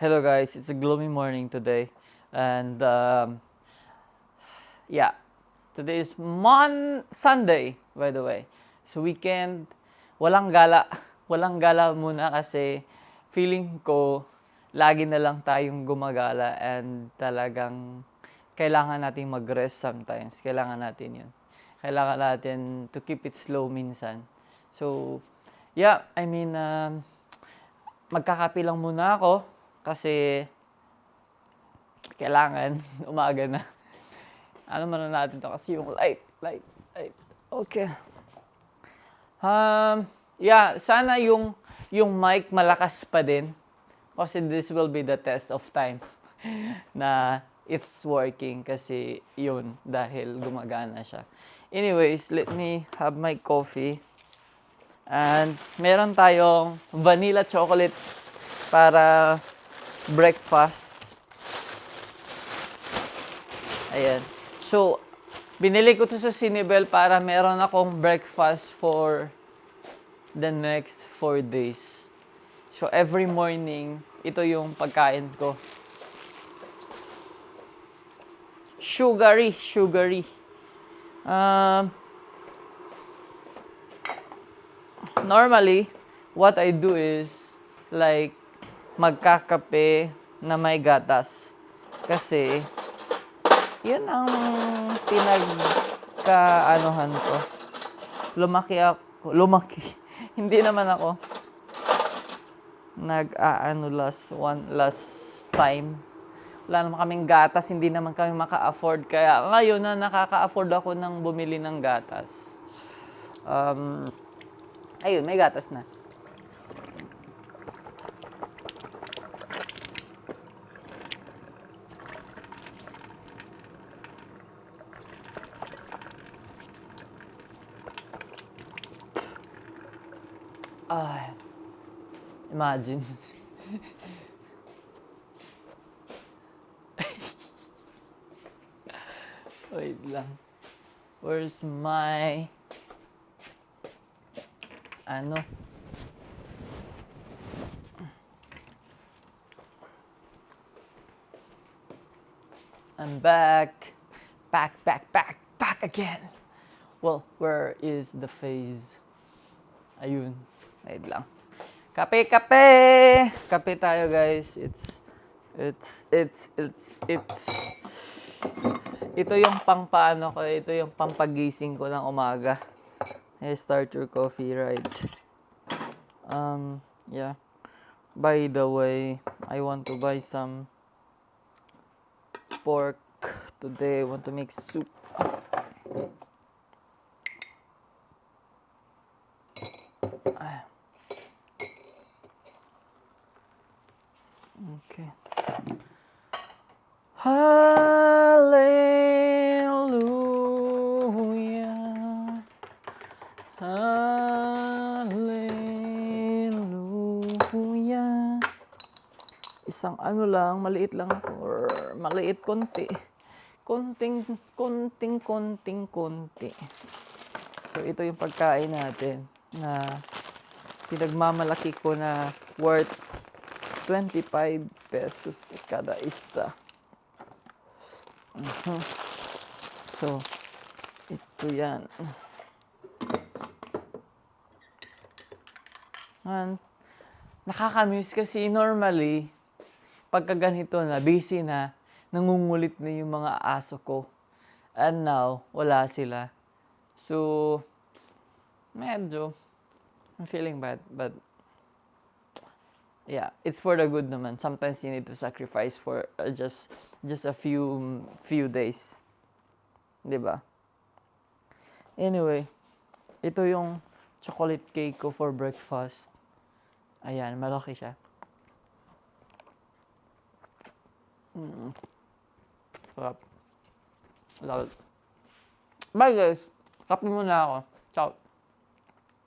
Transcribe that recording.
Hello guys, it's a gloomy morning today. And yeah, today is Sunday, by the way. It's weekend. Walang gala. Walang gala muna kasi feeling ko lagi na lang tayong gumagala and talagang kailangan natin mag-rest sometimes. Kailangan natin yun. Kailangan natin to keep it slow minsan. So, yeah, magkakape lang muna ako kasi kailangan umaga na. Ano muna natin to kasi yung light. Okay. Yeah, sana yung mic malakas pa din kasi this will be the test of time na it's working kasi yun dahil gumagana siya. Anyways, let me have my coffee. And meron tayong vanilla chocolate para breakfast. Ayan. So, binili ko to sa Cinebel para meron akong breakfast for the next 4 days. So, every morning, ito yung pagkain ko. Sugary. Normally, what I do is, like, magkakape na may gatas. Kasi, yun ang pinagkaanuhan ko. Lumaki. Hindi naman ako last time. Wala naman kaming gatas, hindi naman kami maka-afford. Kaya ngayon na nakaka-afford ako ng bumili ng gatas. Ayun, may gatas na. Imagine. Wait lang. Where's my... I'm back. Back again. Well, where is the phase? Ayun. Wait lang. Kape! Kape tayo, guys. Ito yung pangpaano ko. Ito yung pampagising ko ng umaga. Hey, start your coffee, right? Yeah. By the way, I want to buy some pork today. I want to make soup. Okay. Hallelujah. Hallelujah. Isang lang, maliit lang ako. Maliit konti. Konting. So, ito yung pagkain natin na pinagmamalaki ko na worth 25 pesos kada isa. So, ito yan. And, nakakamiss kasi normally, pagka ganito na, busy na, nangungulit na yung mga aso ko. And now, wala sila. So, medyo, I'm feeling bad, but yeah, it's for the good naman. Sometimes you need to sacrifice for just a few days. 'Di ba? Anyway, ito yung chocolate cake ko for breakfast. Ayan, malaki siya. Sarap. Love it. Bye guys. Kape muna ako. Ciao.